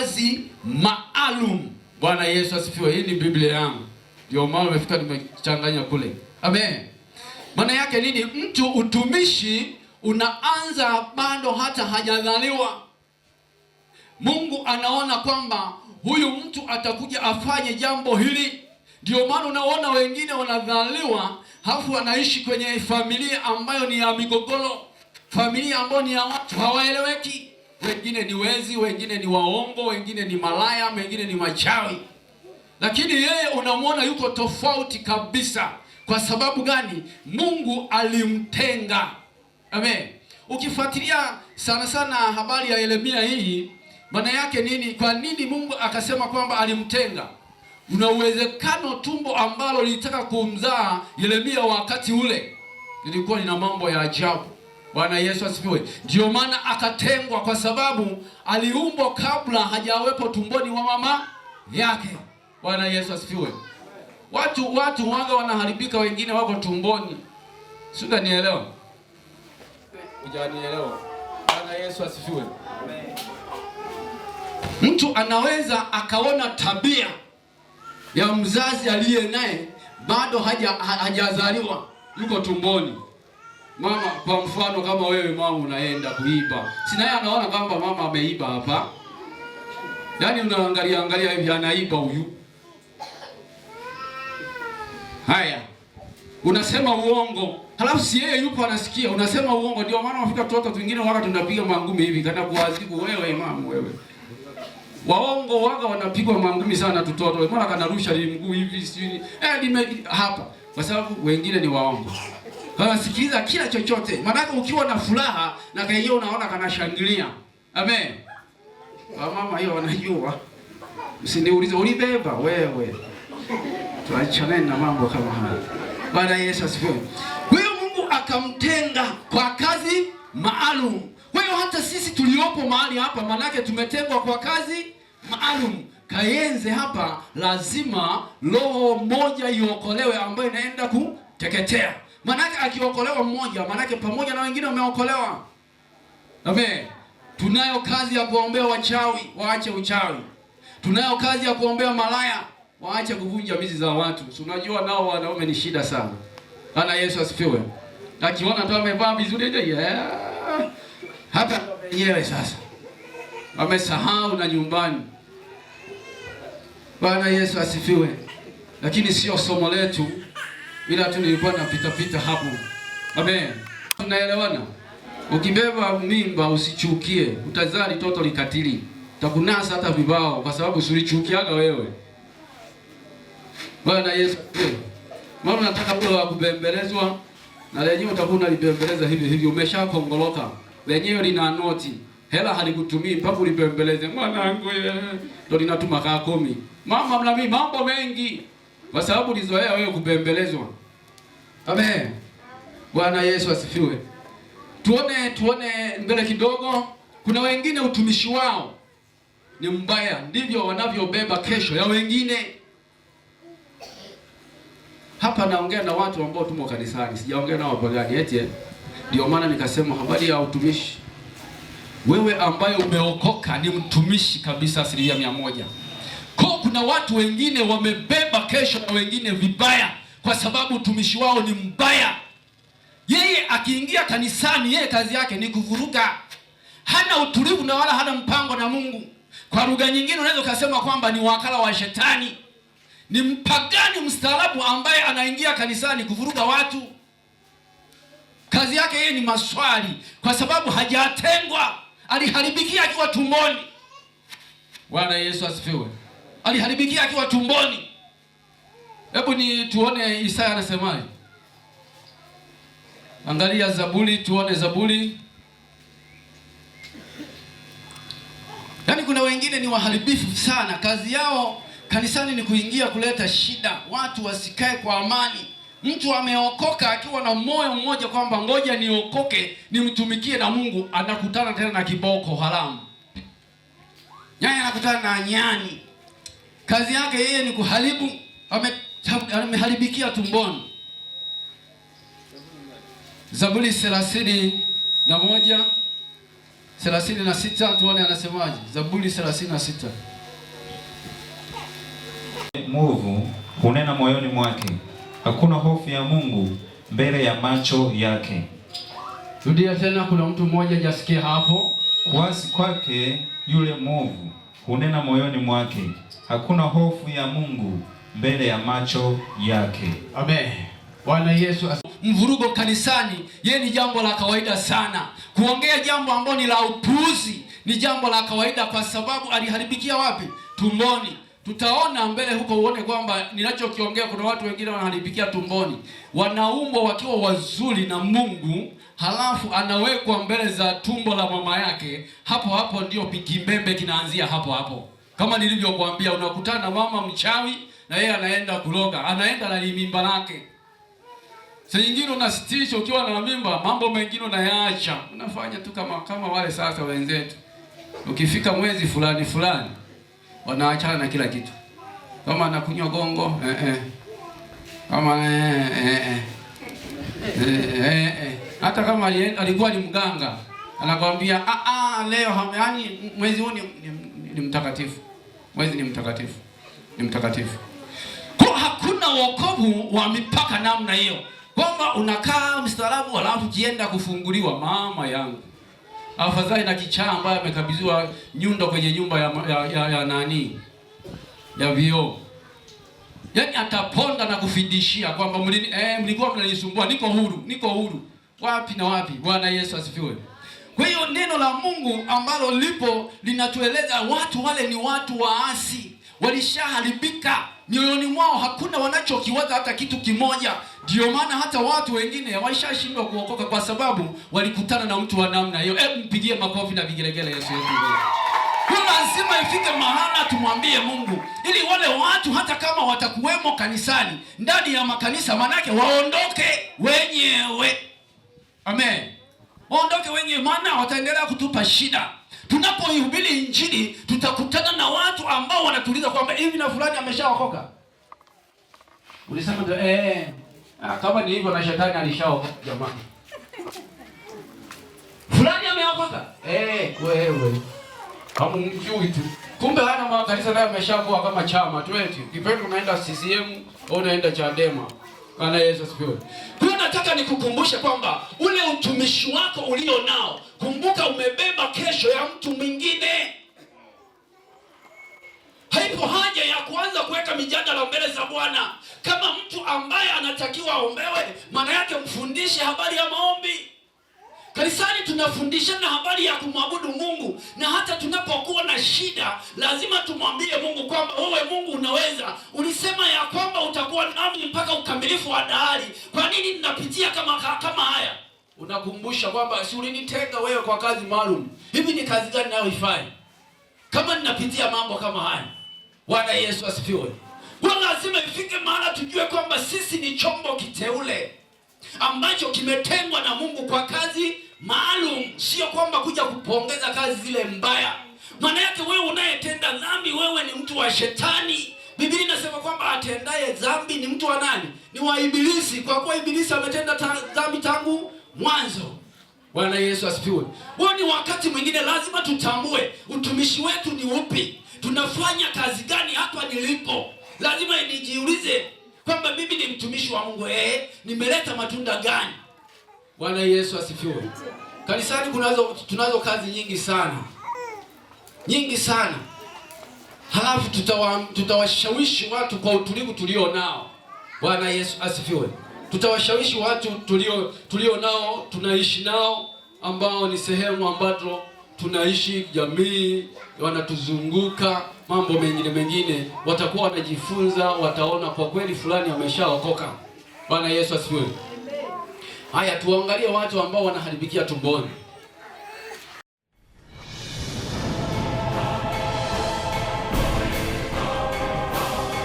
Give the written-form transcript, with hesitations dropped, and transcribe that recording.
kazi maalum. Bwana Yesu asifiwe. Hii ni Biblia yangu, ndio maana nimefika nimechanganya kule. Amen. Maana yake nini? Mtu utumishi unaanza bado hata hajadhaliwa. Mungu anaona kwamba huyu mtu atakuja afanye jambo hili. Ndio maana unaona wengine wanadhaliwa, halafu wanaishi kwenye familia ambayo ni ya migogoro, familia ambayo ni ya watu hawaeleweki. Wengine ni wezi, wengine ni waongo, wengine ni malaya, wengine ni machawi. Lakini yeye unamwona yuko tofauti kabisa. Kwa sababu gani? Mungu alimtenga. Amen. Ukifuatilia sana sana habari ya Yeremia hii, maana yake nini? Kwa nini Mungu akasema kwamba alimtenga? Una uwezekano tumbo ambalo lilitaka kumzaa Yeremia wakati ule lilikuwa lina mambo ya ajabu. Bwana Yesu asifiwe. Ndio maana akatengwa, kwa sababu aliumbwa kabla hajawepo tumboni wa mama yake. Bwana Yesu asifiwe. Watu waga wanaharibika, wengine wako tumboni. Sio, nielewa? Hujanielewa? Bwana Yesu asifiwe. Mtu anaweza akaona tabia ya mzazi aliye naye bado hajazaliwa, yuko tumboni. Mama, kwa mfano kama wewe mama unaenda kuiba, si naye anaona kwamba mama ameiba hapa? Yaani unaangalia hivi, anaiba huyu. Haya, unasema uongo, halafu si yeye yupo anasikia unasema uongo. Ndio maana wafika watoto wengine waka tunapiga mangumi hivi kana kuadhibu wewe mama wewe. Waongo waga wanapigwa mangumi sana tutoto. Mara kanarusha mguu hivi sijui. Hapa. Kwa sababu wengine ni waongo. Wanasikiliza kila chochote. Maana ukiwa na furaha na kaiyeo unaona kanashangilia. Amen. Kwa mama hiyo wanajua. Usiniulize ulibeba wewe. Tuachane na mambo kama haya. Bwana Yesu asifiwe. Kwa hiyo Mungu akamtenga kwa kazi maalum. Kwa hiyo hata sisi tuliopo mahali hapa, manake tumetengwa kwa kazi maalum. Kayenze hapa lazima roho moja iokolewe ambayo inaenda kuteketea. Manake akiokolewa mmoja, manake pamoja na wengine wameokolewa. Amen. Tunayo kazi ya kuombea wachawi, waache uchawi. Tunayo kazi ya kuombea malaya, waache kuvunja mizi za watu. Unajua nao wanaume ni shida sana. Bwana Yesu asifiwe. Akiona tu amevaa vizuri hata wenyewe sasa wamesahau na nyumbani. Bwana Yesu asifiwe. Lakini sio somo letu, ila tu nilikuwa napita hapo. Amen. Tunaelewana? Ukibeba mimba usichukie, utazaa mtoto likatili. Utakunasa hata vibao kwa sababu usichukiaga wewe. Bwana Yesu asifiwe. Mama nataka bure wa kubembelezwa na lenyewe utakuwa libembeleza hivi umeshakongoloka. Lenyewe lina noti. Hela halikutumii mpaka ulibembeleze. Mwanangu ndio linatuma kaa 10. Mama mnami mambo mengi kwa sababu ulizoea wewe kubembelezwa. Amen. Bwana Yesu asifiwe. Tuone mbele kidogo. Kuna wengine utumishi wao ni mbaya, ndivyo wanavyobeba kesho ya wengine. Hapa naongea na watu ambao tumo kanisani, sijaongea na wapagani eti. Ndio maana nikasema habari ya utumishi. Wewe ambaye umeokoka ni mtumishi kabisa 100%. Kuna watu wengine wamebeba kesho na wengine vibaya kwa sababu utumishi wao ni mbaya. Yeye akiingia kanisani, yeye kazi yake ni kuvuruga. Hana utulivu na wala hana mpango na Mungu. Kwa lugha nyingine unaweza kusema kwamba ni wakala wa shetani. Ni mpagani mstaarabu ambaye anaingia kanisani kuvuruga watu. Kazi yake yeye ni maswali kwa sababu hajatengwa. Aliharibikia akiwa tumboni. Bwana Yesu asifiwe. Aliharibikia akiwa tumboni. Hebu ni tuone Isaya anasemaje. Angalia Zaburi, tuone Zaburi. Yaani kuna wengine ni waharibifu sana. Kazi yao kanisani ni kuingia kuleta shida. Watu wasikae kwa amani. Mtu ameokoka akiwa na moyo mmoja kwamba ngoja niokoke, nimtumikie na Mungu, anakutana tena na kiboko haramu. Nyanya anakutana na nyani. Kazi yake yeye ni kuharibu, ameharibikia tumboni. Zaburi 31 36 tuone anasemaje. Zaburi 36. Mwovu hunena moyoni mwake, hakuna hofu ya Mungu mbele ya macho yake. Rudia tena, kuna mtu mmoja hajasikia hapo. Kuasi kwake yule mwovu hunena moyoni mwake, hakuna hofu ya Mungu mbele ya macho yake. Amen. Bwana Yesu. Mvurugo kanisani, yeye ni jambo la kawaida sana. Kuongea jambo ambalo ni la upuuzi ni jambo la kawaida, kwa sababu aliharibikia wapi? Tumboni. Tutaona mbele huko uone kwamba ninachokiongea kuna watu wengine wanaharibikia tumboni. Wanaumbwa wakiwa wazuri na Mungu, halafu anawekwa mbele za tumbo la mama yake. Hapo ndio kimbembe kinaanzia hapo. Kama nilivyokuambia, unakutana na mama mchawi na yeye anaenda kuloga, anaenda na mimba lake. Sasa nyingine unasitisha ukiwa na mimba, mambo mengine unayaacha. Unafanya tu kama wale sasa wenzetu. Ukifika mwezi fulani wanaachana na kila kitu. Kama anakunywa gongo, kama hata kama alikuwa ni mganga, anakuambia leo yani mwezi huu ni mtakatifu. Mwezi ni mtakatifu. Ni mtakatifu. Kwa hakuna wokovu wa mipaka namna hiyo. Kwamba unakaa mstaarabu alafu kienda kufunguliwa, mama yangu. Afadhali na kichaa ambaye amekabidhiwa nyundo kwenye nyumba ya nani? Ya vioo. Yaani ataponda na kufidishia kwamba mlikuwa mnanisumbua, niko huru. Wapi na wapi? Bwana Yesu asifiwe. Kwa hiyo neno la Mungu ambalo lipo linatueleza watu wale ni watu waasi. Walishaharibika. Mioyoni mwao hakuna wanachokiwaza hata kitu kimoja. Ndio maana hata watu wengine walishashindwa kuokoka kwa sababu walikutana na mtu wa namna hiyo. Mpigie makofi na vigelegele Yesu wetu. Kwa lazima ifike mahala tumwambie Mungu ili wale watu hata kama watakuwemo kanisani, ndani ya makanisa, manake waondoke wenyewe. Amen. Waondoke wenyewe, maana wataendelea kutupa shida. Tunapoihubiri Injili tutakutana na watu ambao wanatuliza kwamba hivi na fulani ameshaokoka. Ulisema kama ni hivyo na shetani alishaokoka jamani. Fulani ameokoka. Wewe. Kama mjui tu. Kumbe hana makanisa nayo ameshakuwa kama chama tu eti. Kipendo unaenda CCM au unaenda Chadema. Bwana Yesu asifiwe. Kwa nataka nikukumbushe kwamba ule utumishi wako ulio nao, kumbuka umebeba kesho ya mtu mwingine. Haipo haja ya kuanza kuweka mijadala mbele za Bwana. Kama mtu ambaye anatakiwa aombewe, maana yake mfundishe habari ya maombi. Kanisani tunafundishana habari ya kumwabudu Mungu, na hata tunapokuwa na shida lazima tumwambie Mungu kwamba wewe Mungu unaweza. Ulisema ya kwamba utakuwa nami mpaka ukamilifu wa dahari. Kwa nini ninapitia kama haya? Unakumbusha kwamba si ulinitenga wewe kwa kazi maalum. Hivi ni kazi gani nayoifanya kama ninapitia mambo kama haya? Bwana Yesu asifiwe. Kwa lazima ifike mahala tujue kwamba sisi ni chombo kiteule ambacho kimetengwa na Mungu kwa kazi maalum, sio kwamba kuja kupongeza kazi zile mbaya. Maana yake wewe unayetenda dhambi, wewe ni mtu wa shetani. Biblia inasema kwamba atendaye dhambi ni mtu wa nani? Ni wa Ibilisi, kwa kuwa Ibilisi ametenda dhambi tangu mwanzo. Bwana Yesu asifiwe. Huo ni wakati mwingine lazima tutambue utumishi wetu ni upi. Tunafanya kazi gani hapa nilipo? Lazima nijiulize kwamba mimi ni mtumishi wa Mungu, nimeleta matunda gani? Bwana Yesu asifiwe. Kanisani tunazo kazi nyingi sana. Nyingi sana. Halafu tutawashawishi watu kwa utulivu tulio nao. Bwana Yesu asifiwe. Tutawashawishi watu tulio nao, tunaishi nao, ambao ni sehemu ambazo tunaishi, jamii wanatuzunguka, mambo mengine watakuwa wanajifunza, wataona kwa kweli fulani ameshaokoka. Bwana Yesu asifiwe. Haya, tuangalie watu ambao wanaharibikia tumboni.